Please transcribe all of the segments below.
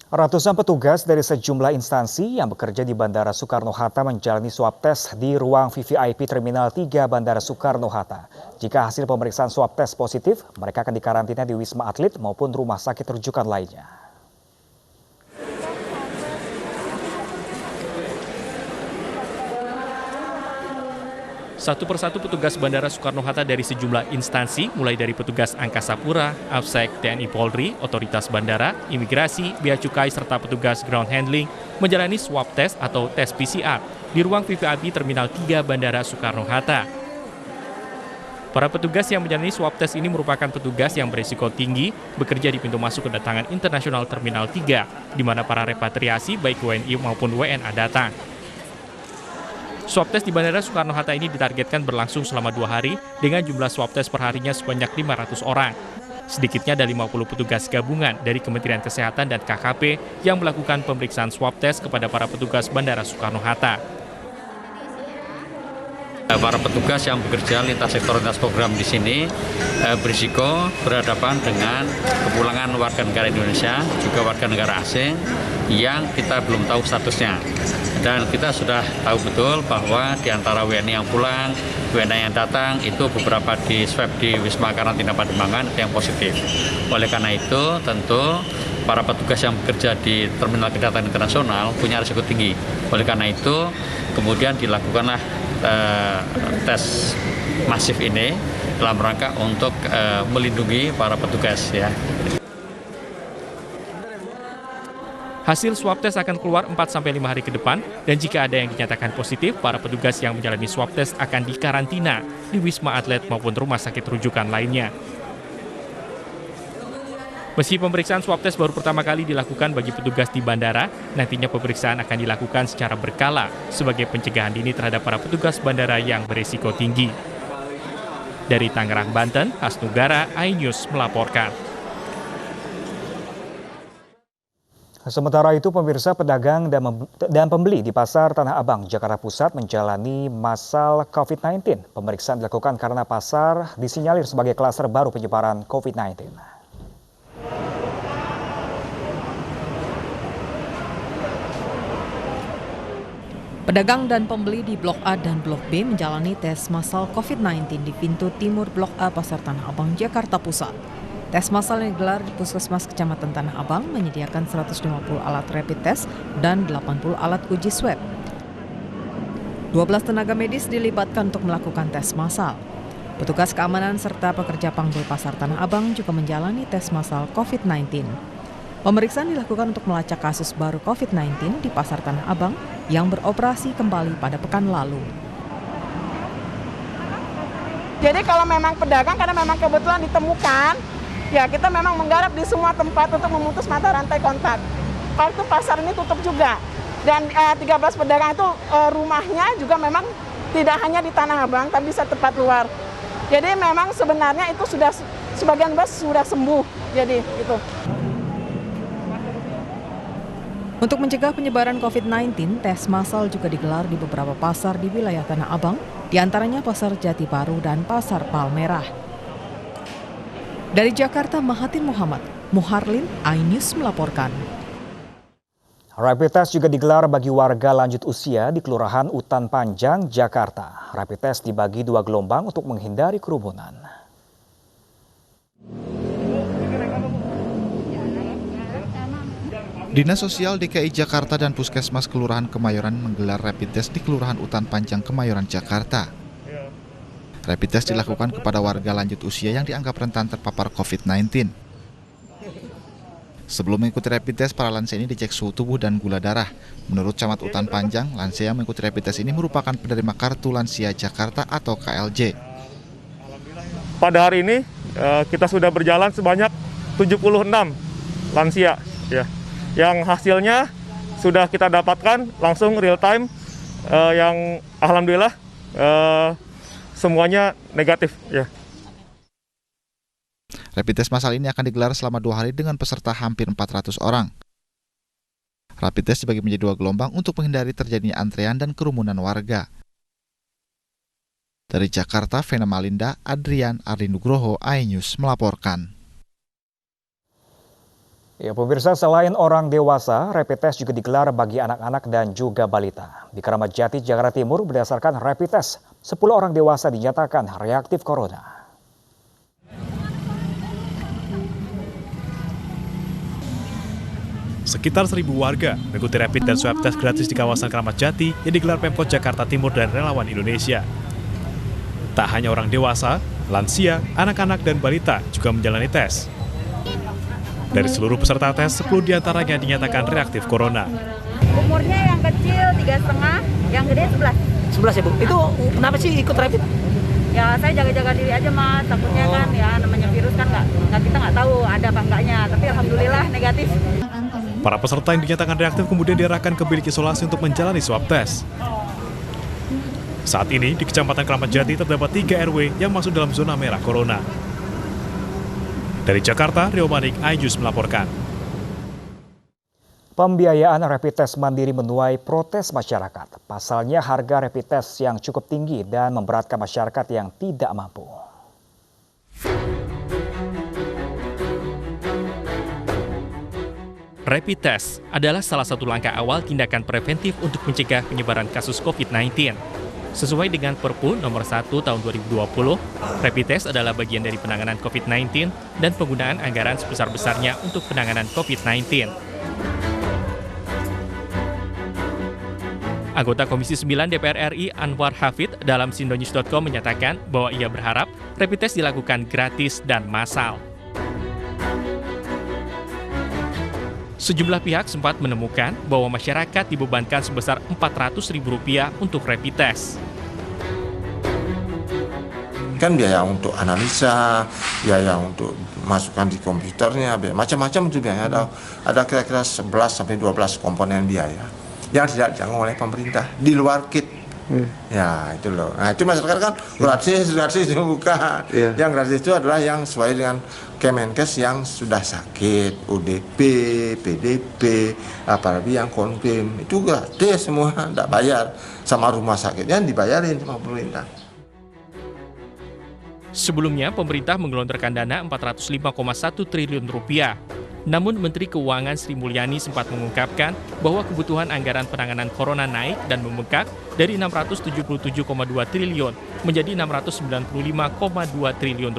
Ratusan petugas dari sejumlah instansi yang bekerja di Bandara Soekarno-Hatta menjalani swab test di ruang VVIP Terminal 3 Bandara Soekarno-Hatta. Jika hasil pemeriksaan swab test positif, mereka akan dikarantina di Wisma Atlet maupun rumah sakit rujukan lainnya. Satu persatu petugas Bandara Soekarno-Hatta dari sejumlah instansi, mulai dari petugas Angkasa Pura, AFSEC, TNI Polri, Otoritas Bandara, Imigrasi, Bea Cukai, serta petugas Ground Handling menjalani swab test atau tes PCR di ruang VVIP Terminal 3 Bandara Soekarno-Hatta. Para petugas yang menjalani swab test ini merupakan petugas yang berisiko tinggi bekerja di pintu masuk kedatangan internasional Terminal 3, di mana para repatriasi baik WNI maupun WNA datang. Swab test di Bandara Soekarno-Hatta ini ditargetkan berlangsung selama 2 hari dengan jumlah swab test perharinya sebanyak 500 orang. Sedikitnya ada 50 petugas gabungan dari Kementerian Kesehatan dan KKP yang melakukan pemeriksaan swab test kepada para petugas Bandara Soekarno-Hatta. Para petugas yang bekerja lintas sektor lintas program di sini berisiko berhadapan dengan kepulangan warga negara Indonesia, juga warga negara asing yang kita belum tahu statusnya. Dan kita sudah tahu betul bahwa di antara WNI yang pulang, WNI yang datang, itu beberapa di swab di Wisma Karantina Pademangan yang positif. Oleh karena itu, tentu para petugas yang bekerja di Terminal Kedatangan Internasional punya risiko tinggi. Oleh karena itu, kemudian dilakukanlah tes masif ini dalam rangka untuk melindungi para petugas ya. Hasil swab test akan keluar 4-5 hari ke depan, dan jika ada yang dinyatakan positif, para petugas yang menjalani swab test akan dikarantina di Wisma Atlet maupun rumah sakit rujukan lainnya. Meski pemeriksaan swab test baru pertama kali dilakukan bagi petugas di bandara, nantinya pemeriksaan akan dilakukan secara berkala sebagai pencegahan dini terhadap para petugas bandara yang berisiko tinggi. Dari Tangerang, Banten, Hasnugara, iNews melaporkan. Sementara itu, pemirsa, pedagang dan pembeli di Pasar Tanah Abang, Jakarta Pusat menjalani masal COVID-19. Pemeriksaan dilakukan karena pasar disinyalir sebagai klaster baru penyebaran COVID-19. Pedagang dan pembeli di Blok A dan Blok B menjalani tes massal COVID-19 di pintu timur Blok A Pasar Tanah Abang, Jakarta Pusat. Tes massal yang digelar di Puskesmas Kecamatan Tanah Abang menyediakan 150 alat rapid test dan 80 alat uji swab. 12 tenaga medis dilibatkan untuk melakukan tes massal. Petugas keamanan serta pekerja panggul Pasar Tanah Abang juga menjalani tes massal COVID-19. Pemeriksaan dilakukan untuk melacak kasus baru COVID-19 di Pasar Tanah Abang yang beroperasi kembali pada pekan lalu. Jadi kalau memang pedagang, karena memang kebetulan ditemukan, ya kita memang menggarap di semua tempat untuk memutus mata rantai kontak. Kalau itu pasar ini tutup juga. Dan 13 pedagang itu rumahnya juga memang tidak hanya di Tanah Abang, tapi bisa tempat luar. Jadi memang sebenarnya itu sudah sebagian besar sudah sembuh. Jadi itu. Untuk mencegah penyebaran COVID-19, tes massal juga digelar di beberapa pasar di wilayah Tanah Abang, di antaranya Pasar Jati Baru dan Pasar Palmerah. Dari Jakarta, Mahathir Muhammad, Muharlin, iNews melaporkan. Rapid test juga digelar bagi warga lanjut usia di Kelurahan Utan Panjang, Jakarta. Rapid test dibagi 2 gelombang untuk menghindari kerumunan. Dinas Sosial DKI Jakarta dan Puskesmas Kelurahan Kemayoran menggelar rapid test di Kelurahan Utan Panjang, Kemayoran, Jakarta. Rapid test dilakukan kepada warga lanjut usia yang dianggap rentan terpapar COVID-19. Sebelum mengikuti rapid test, para lansia ini dicek suhu tubuh dan gula darah. Menurut Camat Utan Panjang, lansia yang mengikuti rapid test ini merupakan penerima Kartu Lansia Jakarta atau KLJ. Pada hari ini kita sudah berjalan sebanyak 76 lansia, ya, yang hasilnya sudah kita dapatkan langsung real time, yang alhamdulillah semuanya negatif, ya. Rapid test massal ini akan digelar selama 2 hari dengan peserta hampir 400 orang. Rapid test dibagi menjadi 2 gelombang untuk menghindari terjadinya antrean dan kerumunan warga. Dari Jakarta, Vena Malinda, Adrian Ardinugroho, iNews melaporkan. Ya, pemirsa, selain orang dewasa, rapid test juga digelar bagi anak-anak dan juga balita. Di Keramat Jati, Jakarta Timur, berdasarkan rapid test, 10 orang dewasa dinyatakan reaktif corona. Sekitar 1.000 warga mengikuti rapid dan swab test gratis di kawasan Keramat Jati yang digelar Pemkot Jakarta Timur dan relawan Indonesia. Tak hanya orang dewasa, lansia, anak-anak, dan balita juga menjalani tes. Dari seluruh peserta tes, 10 diantaranya dinyatakan reaktif corona. Umurnya yang kecil 3,5, yang gede 11. 11 ya Bu, itu kenapa sih ikut rapid? Ya saya jaga-jaga diri aja Mas, takutnya kan ya namanya virus kan kita nggak tahu ada apa enggaknya, tapi alhamdulillah negatif. Para peserta yang dinyatakan reaktif kemudian diarahkan ke bilik isolasi untuk menjalani swab tes. Saat ini di Kecamatan Keramat Jati terdapat 3 RW yang masuk dalam zona merah corona. Dari Jakarta, Rio Manik, iNews melaporkan. Pembiayaan rapid test mandiri menuai protes masyarakat. Pasalnya harga rapid test yang cukup tinggi dan memberatkan masyarakat yang tidak mampu. Rapid test adalah salah satu langkah awal tindakan preventif untuk mencegah penyebaran kasus COVID-19. Sesuai dengan Perpu nomor 1 tahun 2020, rapid test adalah bagian dari penanganan COVID-19 dan penggunaan anggaran sebesar-besarnya untuk penanganan COVID-19. Anggota Komisi 9 DPR RI Anwar Hafid dalam sindonews.com menyatakan bahwa ia berharap rapid test dilakukan gratis dan massal. Sejumlah pihak sempat menemukan bahwa masyarakat dibebankan sebesar Rp400.000 untuk rapid test. Kan biaya untuk analisa, biaya untuk masukkan di komputernya, macam-macam itu biaya. Ada kira-kira 11-12 komponen biaya yang tidak ditanggung oleh pemerintah di luar kit. Ya itu loh. Nah itu masyarakat kan gratis itu bukan. Yang gratis itu adalah yang sesuai dengan Kemenkes yang sudah sakit, ODP, PDP, apalagi yang konfirm itu gratis semua, tidak bayar. Sama rumah sakitnya dibayarin sama pemerintah. Sebelumnya, pemerintah menggelontorkan dana Rp405,1 triliun. Namun, Menteri Keuangan Sri Mulyani sempat mengungkapkan bahwa kebutuhan anggaran penanganan corona naik dan membengkak dari Rp677,2 triliun menjadi Rp695,2 triliun.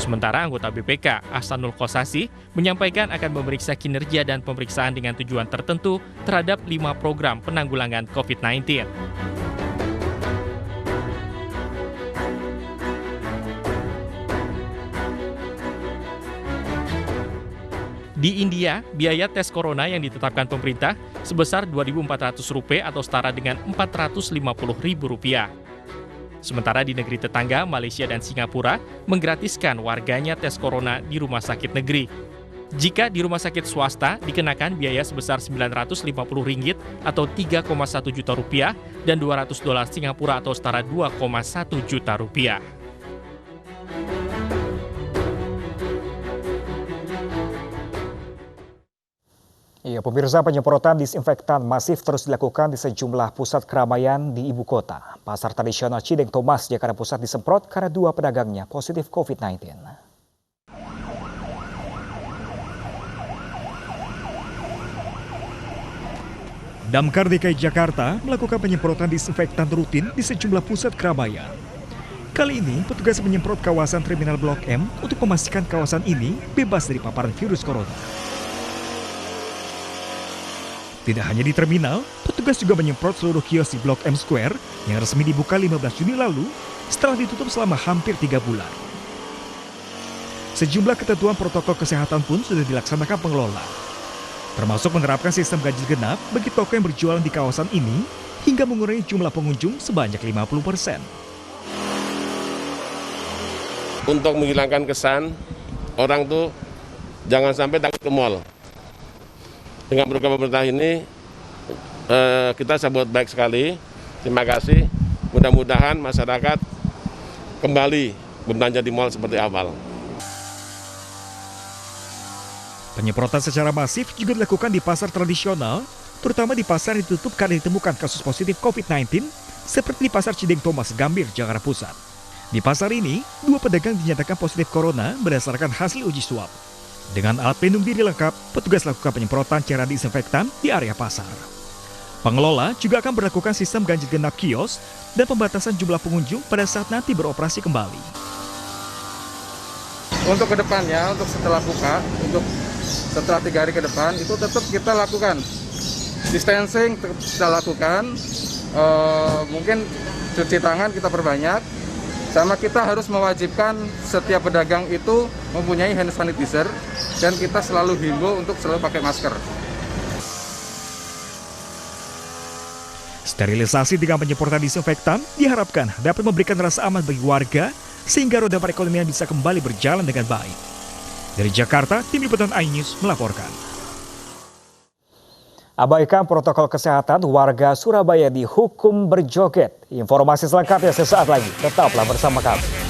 Sementara anggota BPK, Ahsanul Qosasi, menyampaikan akan memeriksa kinerja dan pemeriksaan dengan tujuan tertentu terhadap 5 program penanggulangan COVID-19. Di India, biaya tes corona yang ditetapkan pemerintah sebesar Rp2.400 atau setara dengan Rp450.000. Sementara di negeri tetangga, Malaysia dan Singapura, menggratiskan warganya tes corona di rumah sakit negeri. Jika di rumah sakit swasta dikenakan biaya sebesar Rp950 atau Rp3,1 juta dan $200 Singapura atau setara Rp2,1 juta. Ya, pemirsa, penyemprotan disinfektan masif terus dilakukan di sejumlah pusat keramaian di ibu kota. Pasar tradisional Cideng Thomas, Jakarta Pusat disemprot karena 2 pedagangnya positif COVID-19. Damkar DKI Jakarta melakukan penyemprotan disinfektan rutin di sejumlah pusat keramaian. Kali ini, petugas menyemprot kawasan Terminal Blok M untuk memastikan kawasan ini bebas dari paparan virus corona. Tidak hanya di terminal, petugas juga menyemprot seluruh kios di Blok M Square yang resmi dibuka 15 Juni lalu setelah ditutup selama hampir 3 bulan. Sejumlah ketentuan protokol kesehatan pun sudah dilaksanakan pengelola, termasuk menerapkan sistem ganjil genap bagi toko yang berjualan di kawasan ini hingga mengurangi jumlah pengunjung sebanyak 50%. Untuk menghilangkan kesan, orang tuh jangan sampai takut ke mal. Dengan program pemerintah ini, kita sambut baik sekali. Terima kasih. Mudah-mudahan masyarakat kembali berbelanja di mal seperti awal. Penyemprotan secara masif juga dilakukan di pasar tradisional, terutama di pasar yang ditutup karena ditemukan kasus positif COVID-19 seperti di Pasar Cideng Thomas Gambir, Jakarta Pusat. Di pasar ini, 2 pedagang dinyatakan positif corona berdasarkan hasil uji swab. Dengan alat pelindung diri lengkap, petugas lakukan penyemprotan cairan disinfektan di area pasar. Pengelola juga akan berlakukan sistem ganjil genap kios dan pembatasan jumlah pengunjung pada saat nanti beroperasi kembali. Untuk kedepannya, untuk setelah buka, untuk setelah 3 hari ke depan, itu tetap kita lakukan distancing, kita lakukan, mungkin cuci tangan kita perbanyak, sama kita harus mewajibkan setiap pedagang itu mempunyai hand sanitizer, dan kita selalu himbau untuk selalu pakai masker. Sterilisasi dengan penyemprotan disinfektan diharapkan dapat memberikan rasa aman bagi warga sehingga roda perekonomian bisa kembali berjalan dengan baik. Dari Jakarta, Tim Liputan iNews melaporkan. Abaikan protokol kesehatan, warga Surabaya dihukum berjoget. Informasi selengkapnya sesaat lagi. Tetaplah bersama kami.